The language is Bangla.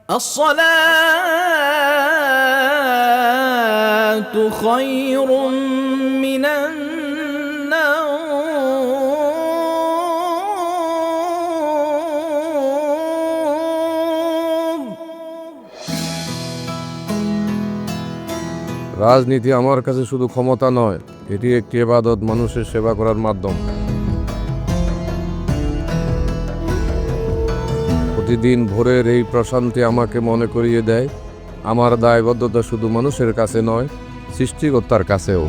الصلاة خير من النوم। রাজনীতি আমার কাছে শুধু ক্ষমতা নয়, এটি একটি ইবাদত, মানুষের সেবা করার মাধ্যম। প্রতিদিন ভোরের এই প্রশান্তি আমাকে মনে করিয়ে দেয় আমার দায়বদ্ধতা শুধু মানুষের কাছে নয়, সৃষ্টিকর্তার কাছেও।